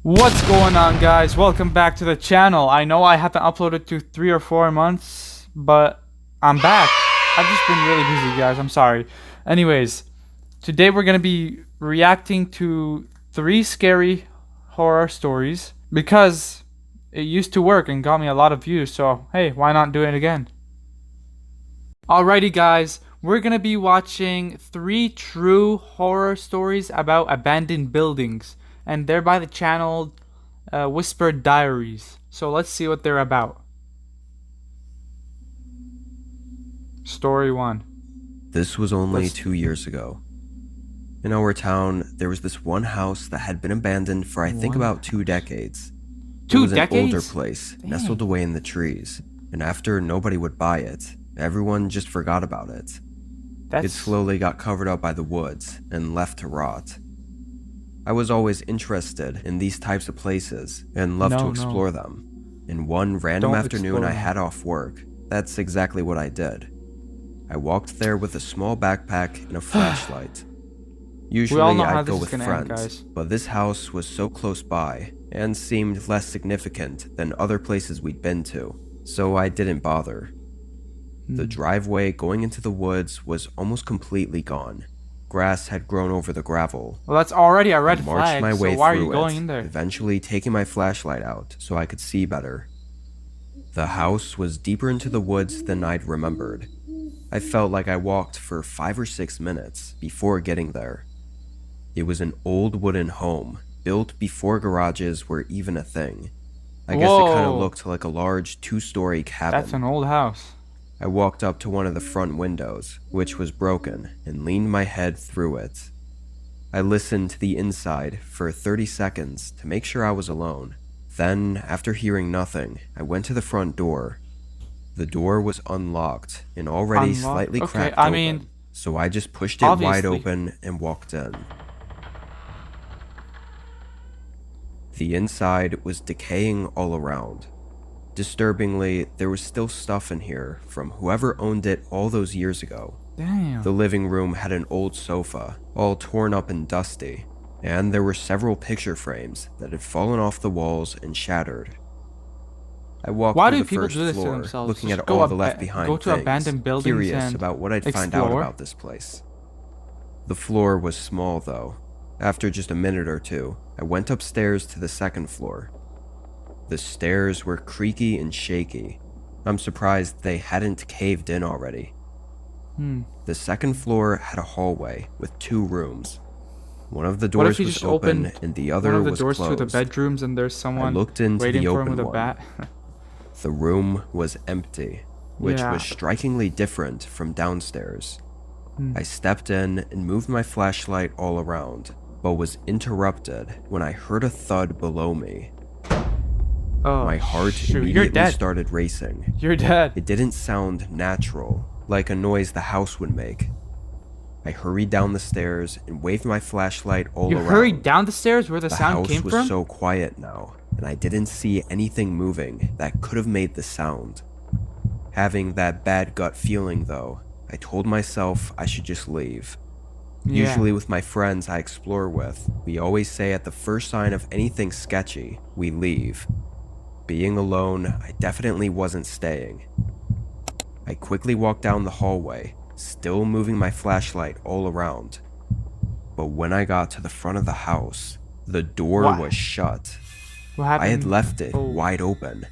What's going on, guys? Welcome back to the channel. I know I haven't uploaded to 3 or 4 months, but I'm back. I've just been really busy, guys. I'm sorry. Anyways, today we're going to be reacting to 3 scary horror stories because it used to work and got me a lot of views, so hey, why not do it again? Alrighty, guys. We're going to be watching 3 true horror stories about abandoned buildings, and they're by the channel Whispered Dairies. So let's see what they're about. Story 1. This was only 2 years ago. In our town, there was this one house that had been abandoned for I think about 2 decades. It was an older place, nestled away in the trees, and after nobody would buy it, everyone just forgot about it. It slowly got covered up by the woods and left to rot. I was always interested in these types of places and loved to explore them. In one random afternoon I had off work, that's exactly what I did. I walked there with a small backpack and a flashlight. Usually I'd go with friends, but this house was so close by and seemed less significant than other places we'd been to, so I didn't bother. The driveway going into the woods was almost completely gone. Grass had grown over the gravel. Well, that's already a red flag, my way so why are through you going in there? Eventually taking my flashlight out so I could see better. The house was deeper into the woods than I'd remembered. I felt like I walked for 5 or 6 minutes before getting there. It was an old wooden home, built before garages were even a thing. I guess it kind of looked like a large 2-story cabin. That's an old house. I walked up to one of the front windows, which was broken, and leaned my head through it. I listened to the inside for 30 seconds to make sure I was alone. Then, after hearing nothing, I went to the front door. The door was unlocked and already slightly cracked open, so I just pushed it wide open and walked in. The inside was decaying all around. Disturbingly, there was still stuff in here from whoever owned it all those years ago. Damn. The living room had an old sofa, all torn up and dusty, and there were several picture frames that had fallen off the walls and shattered. I walked through the first floor, looking at all the left behind things, curious about what I'd find out about this place. The floor was small though. After just a minute or two, I went upstairs to the second floor. The stairs were creaky and shaky. I'm surprised they hadn't caved in already. The second floor had a hallway with 2 rooms. One of the doors was open and the other was closed. One of the doors to the bedrooms and there's someone I looked into waiting the for him open with a one. bat. The room was empty, which was strikingly different from downstairs. I stepped in and moved my flashlight all around, but was interrupted when I heard a thud below me. My heart immediately started racing. You're dead. It didn't sound natural, like a noise the house would make. I hurried down the stairs and waved my flashlight all around. You hurried down the stairs where the sound came from? The house was so quiet now, and I didn't see anything moving that could have made the sound. Having that bad gut feeling though, I told myself I should just leave. Usually with my friends I explore with, we always say at the first sign of anything sketchy, we leave. Being alone, I definitely wasn't staying. I quickly walked down the hallway, still moving my flashlight all around. But when I got to the front of the house, the door was shut. What happened? I had left it wide open.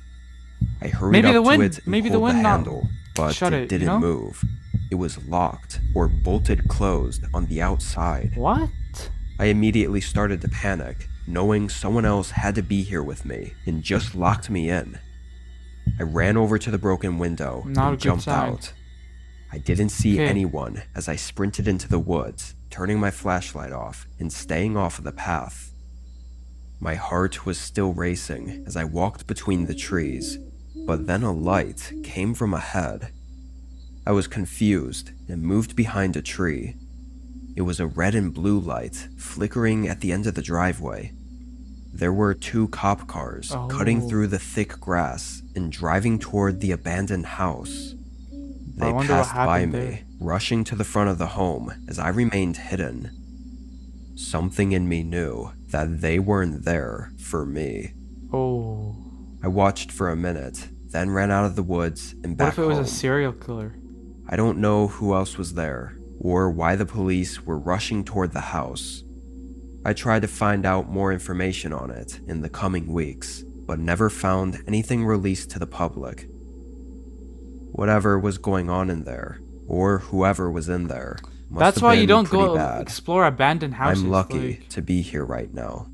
I hurried up to it and pulled the handle, but it didn't move. It was locked or bolted closed on the outside. What? I immediately started to panic, knowing someone else had to be here with me and just locked me in. I ran over to the broken window and jumped out. I didn't see anyone as I sprinted into the woods, turning my flashlight off and staying off of the path. My heart was still racing as I walked between the trees, but then a light came from ahead. I was confused and moved behind a tree. It was a red and blue light flickering at the end of the driveway. There were 2 cop cars cutting through the thick grass and driving toward the abandoned house. They passed by me, rushing to the front of the home as I remained hidden. Something in me knew that they weren't there for me. Oh. I watched for a minute, then ran out of the woods and back home. What if it was a serial killer? I don't know who else was there, or why the police were rushing toward the house. I tried to find out more information on it in the coming weeks, but never found anything released to the public. Whatever was going on in there, or whoever was in there, must That's have why been you don't pretty go bad. explore abandoned houses. I'm lucky to be here right now.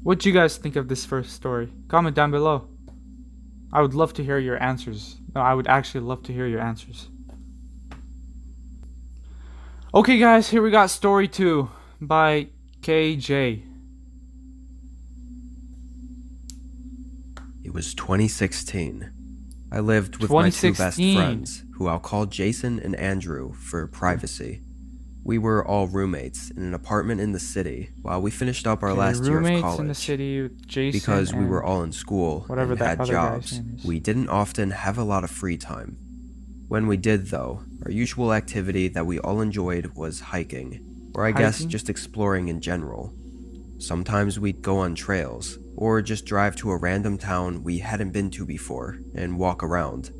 What do you guys think of this first story? Comment down below. I would love to hear your answers. No, I would actually love to hear your answers. Okay guys, here we got story 2 by KJ. It was 2016. I lived with my two best friends, who I'll call Jason and Andrew for privacy. We were all roommates in an apartment in the city while we finished up our last year of college. Roommates in the city with Jason. Because we were all in school and had jobs, we didn't often have a lot of free time. When we did though, our usual activity that we all enjoyed was hiking, or I guess just exploring in general. Sometimes we'd go on trails, or just drive to a random town we hadn't been to before and walk around.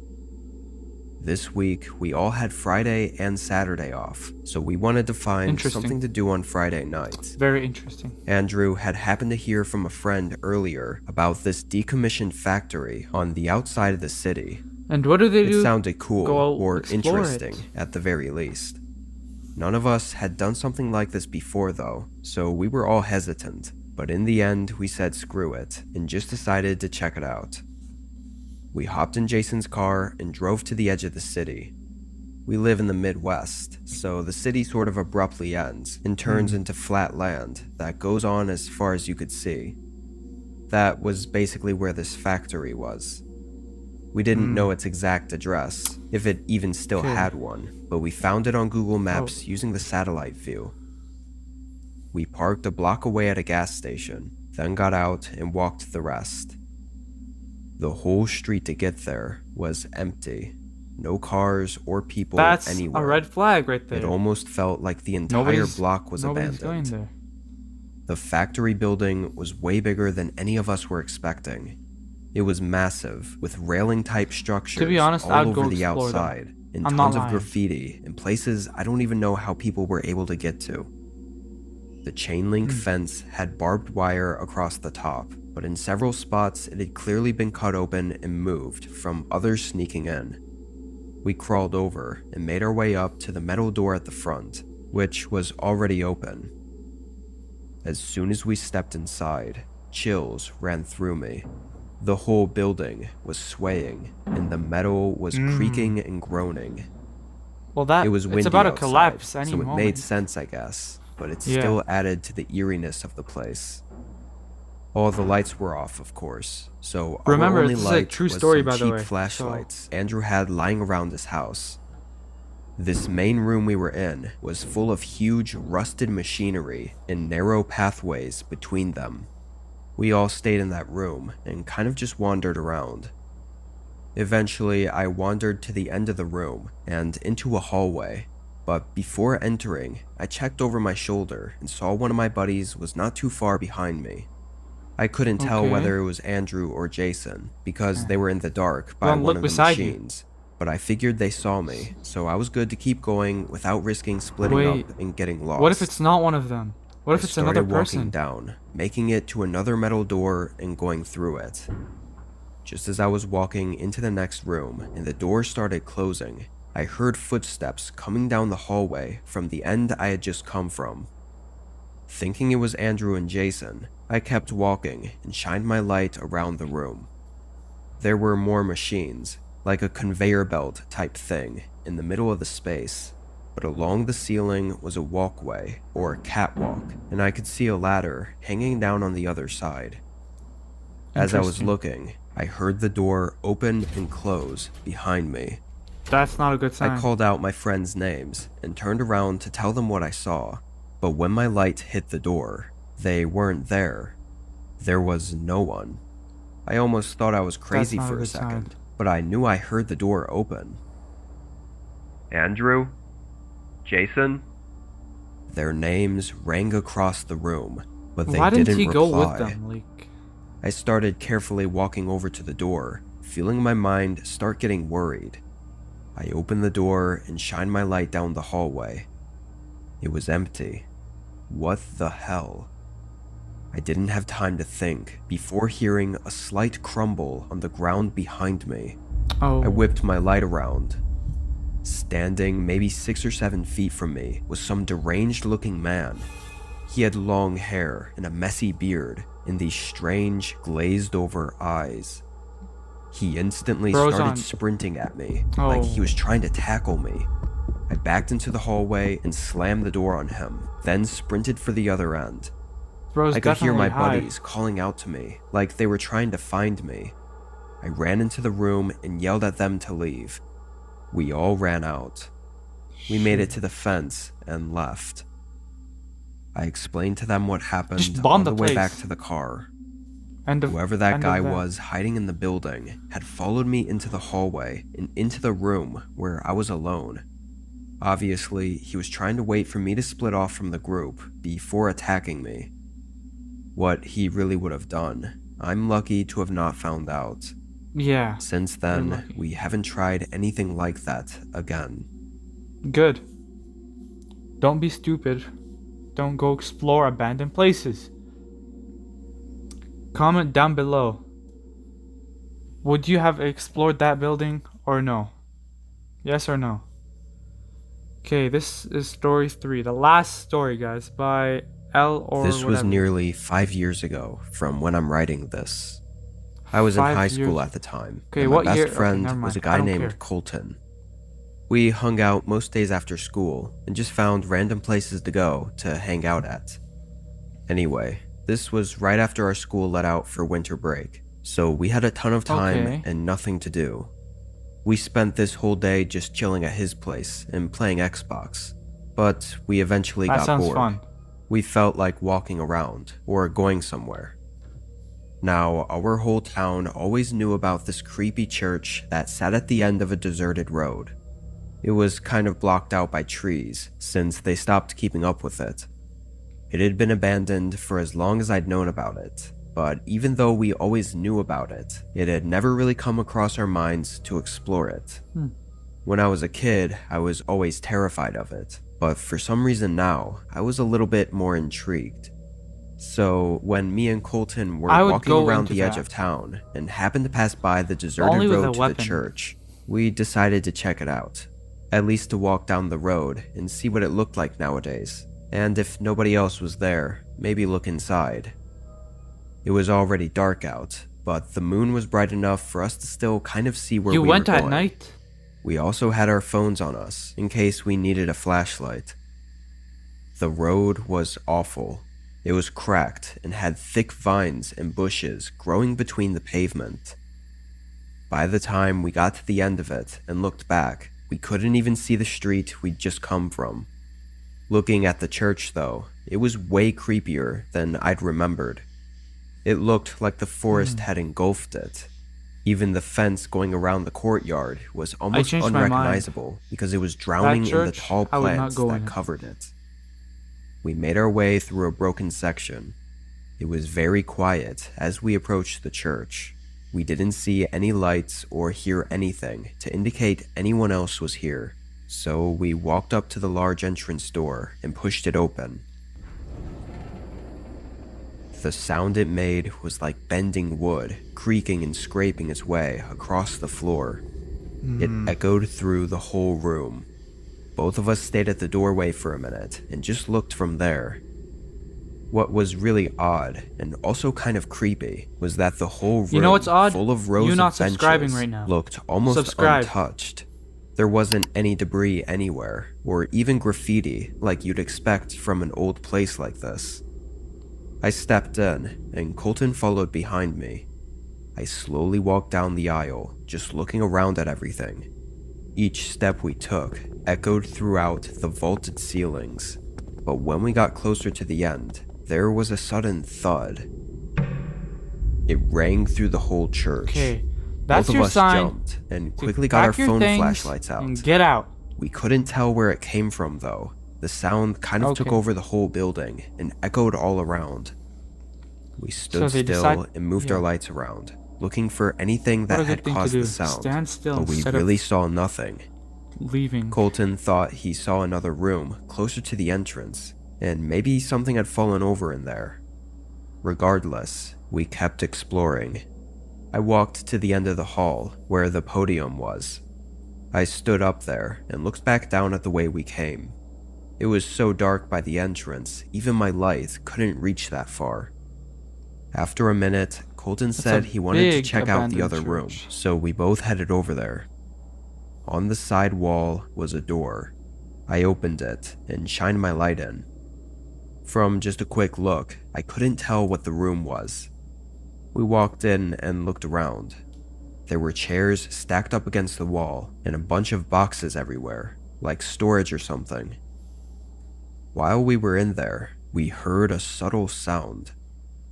This week, we all had Friday and Saturday off, so we wanted to find something to do on Friday night. Very interesting. Andrew had happened to hear from a friend earlier about this decommissioned factory on the outside of the city. And what do they do? It sounded cool or interesting at the very least. None of us had done something like this before though, so we were all hesitant, but in the end we said screw it and just decided to check it out. We hopped in Jason's car and drove to the edge of the city. We live in the Midwest, so the city sort of abruptly ends and turns into flat land that goes on as far as you could see. That was basically where this factory was. We didn't know its exact address, if it even still had one, but we found it on Google Maps using the satellite view. We parked a block away at a gas station, then got out and walked the rest. The whole street to get there was empty. No cars or people anywhere. That's a red flag right there. It almost felt like the entire block was abandoned. Going there. The factory building was way bigger than any of us were expecting. It was massive, with railing-type structures to be honest, all over the outside, and tons of graffiti in places I don't even know how people were able to get to. The chain-link fence had barbed wire across the top, but in several spots it had clearly been cut open and moved from others sneaking in. We crawled over and made our way up to the metal door at the front, which was already open. As soon as we stepped inside, chills ran through me. The whole building was swaying, and the metal was creaking and groaning. Well, it was windy it's about to outside, collapse any so it moment. made sense, I guess, but it still added to the eeriness of the place. All the lights were off, of course, so our only light was some cheap flashlights Andrew had lying around his house. This main room we were in was full of huge, rusted machinery and narrow pathways between them. We all stayed in that room and kind of just wandered around. Eventually, I wandered to the end of the room and into a hallway, but before entering, I checked over my shoulder and saw one of my buddies was not too far behind me. I couldn't tell whether it was Andrew or Jason because they were in the dark by one of the machines, but I figured they saw me, so I was good to keep going without risking splitting up and getting lost. What if it's not one of them? What if it's another person? I started walking down, making it to another metal door and going through it. Just as I was walking into the next room and the door started closing, I heard footsteps coming down the hallway from the end I had just come from. Thinking it was Andrew and Jason, I kept walking and shined my light around the room. There were more machines, like a conveyor belt type thing, in the middle of the space. But along the ceiling was a walkway, or a catwalk, and I could see a ladder hanging down on the other side. As I was looking, I heard the door open and close behind me. That's not a good sign. I called out my friends' names and turned around to tell them what I saw, but when my light hit the door, they weren't there. There was no one. I almost thought I was crazy for a second, but I knew I heard the door open. Andrew? Jason? Their names rang across the room, but they Why didn't didn't he reply. go with them? Like, I started carefully walking over to the door, feeling my mind start getting worried. I opened the door and shined my light down the hallway. It was empty. What the hell? I didn't have time to think before hearing a slight crumble on the ground behind me. oh, I whipped my light around. Standing maybe 6 or 7 feet from me was some deranged-looking man. He had long hair and a messy beard and these strange, glazed-over eyes. He instantly started sprinting at me, like he was trying to tackle me. I backed into the hallway and slammed the door on him, then sprinted for the other end. I could hear my buddies calling out to me, like they were trying to find me. I ran into the room and yelled at them to leave. We all ran out. We made it to the fence and left. I explained to them what happened on the way back to the car. Whoever that guy was hiding in the building had followed me into the hallway and into the room where I was alone. Obviously, he was trying to wait for me to split off from the group before attacking me. What he really would have done, I'm lucky to have not found out. Yeah. Since then, we haven't tried anything like that again. Good. Don't be stupid. Don't go explore abandoned places. Comment down below. Would you have explored that building or no? Yes or no? Okay, this is story 3. The last story, guys, by L or This was whatever. nearly 5 years ago from when I'm writing this. I was in high school at the time, and my best friend was a guy named Colton. We hung out most days after school and just found random places to go to hang out at. Anyway, this was right after our school let out for winter break, so we had a ton of time and nothing to do. We spent this whole day just chilling at his place and playing Xbox, but we eventually got bored. Fun. We felt like walking around or going somewhere. Now, our whole town always knew about this creepy church that sat at the end of a deserted road. It was kind of blocked out by trees since they stopped keeping up with it. It had been abandoned for as long as I'd known about it, but even though we always knew about it, it had never really come across our minds to explore it. When I was a kid, I was always terrified of it, but for some reason now, I was a little bit more intrigued. So, when me and Colton were walking around the edge of town and happened to pass by the deserted road to the church, we decided to check it out. At least to walk down the road and see what it looked like nowadays. And if nobody else was there, maybe look inside. It was already dark out, but the moon was bright enough for us to still kind of see where we were going. You went at night? We also had our phones on us in case we needed a flashlight. The road was awful. It was cracked and had thick vines and bushes growing between the pavement. By the time we got to the end of it and looked back, we couldn't even see the street we'd just come from. Looking at the church, though, it was way creepier than I'd remembered. It looked like the forest had engulfed it. Even the fence going around the courtyard was almost unrecognizable because it was drowning in the tall plants that covered it. We made our way through a broken section. It was very quiet as we approached the church. We didn't see any lights or hear anything to indicate anyone else was here, so we walked up to the large entrance door and pushed it open. The sound it made was like bending wood, creaking and scraping its way across the floor. It echoed through the whole room. Both of us stayed at the doorway for a minute and just looked from there. What was really odd, and also kind of creepy, was that the whole room, full of rows of benches, looked almost untouched. There wasn't any debris anywhere, or even graffiti like you'd expect from an old place like this. I stepped in, and Colton followed behind me. I slowly walked down the aisle, just looking around at everything. Each step we took echoed throughout the vaulted ceilings, but when we got closer to the end, there was a sudden thud. It rang through the whole church. Okay, that's Both your of us sign jumped and quickly got our phone flashlights out. And get out. We couldn't tell where it came from, though. The sound kind of took over the whole building and echoed all around. We stood still and moved our lights around, looking for anything that had caused the sound, but we really saw nothing. Colton thought he saw another room closer to the entrance, and maybe something had fallen over in there. Regardless, we kept exploring. I walked to the end of the hall where the podium was. I stood up there and looked back down at the way we came. It was so dark by the entrance, even my light couldn't reach that far. After a minute, Colton said he wanted to check out the other room, so we both headed over there. On the side wall was a door. I opened it and shined my light in. From just a quick look, I couldn't tell what the room was. We walked in and looked around. There were chairs stacked up against the wall and a bunch of boxes everywhere, like storage or something. While we were in there, we heard a subtle sound.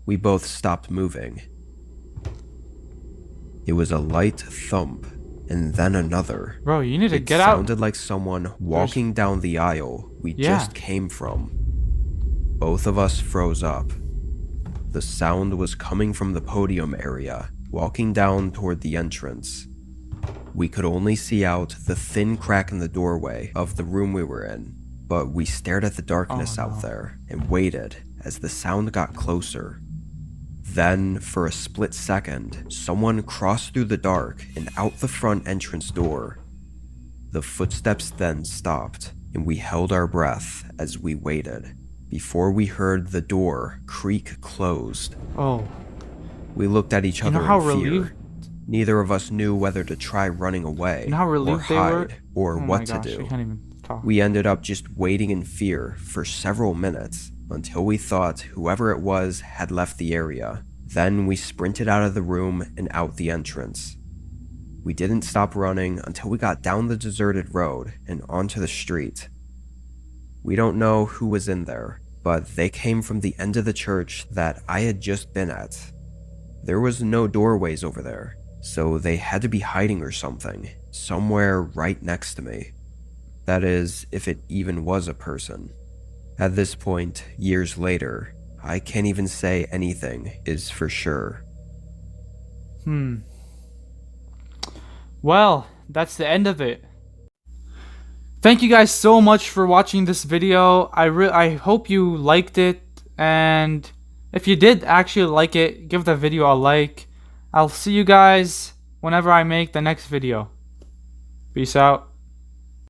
We both stopped moving. It was a light thump, and then another. Bro, you need to get out. It sounded like someone walking down the aisle we just came from. Both of us froze up. The sound was coming from the podium area, walking down toward the entrance. We could only see out the thin crack in the doorway of the room we were in, but we stared at the darkness out there and waited as the sound got closer. Then, for a split second, someone crossed through the dark and out the front entrance door. The footsteps then stopped, and we held our breath as we waited, before we heard the door creak closed. Oh. We looked at each other in fear. Neither of us knew whether to try running away, or hide, or what to do. I can't even talk. We ended up just waiting in fear for several minutes, until we thought whoever it was had left the area. Then we sprinted out of the room and out the entrance. We didn't stop running until we got down the deserted road and onto the street. We don't know who was in there, but they came from the end of the church that I had just been at. There was no doorways over there, so they had to be hiding or something, somewhere right next to me. That is, if it even was a person. At this point, years later, I can't even say anything is for sure. Well, that's the end of it. Thank you guys so much for watching this video. I hope you liked it, and if you did actually like it, give the video a like. I'll see you guys whenever I make the next video. Peace out.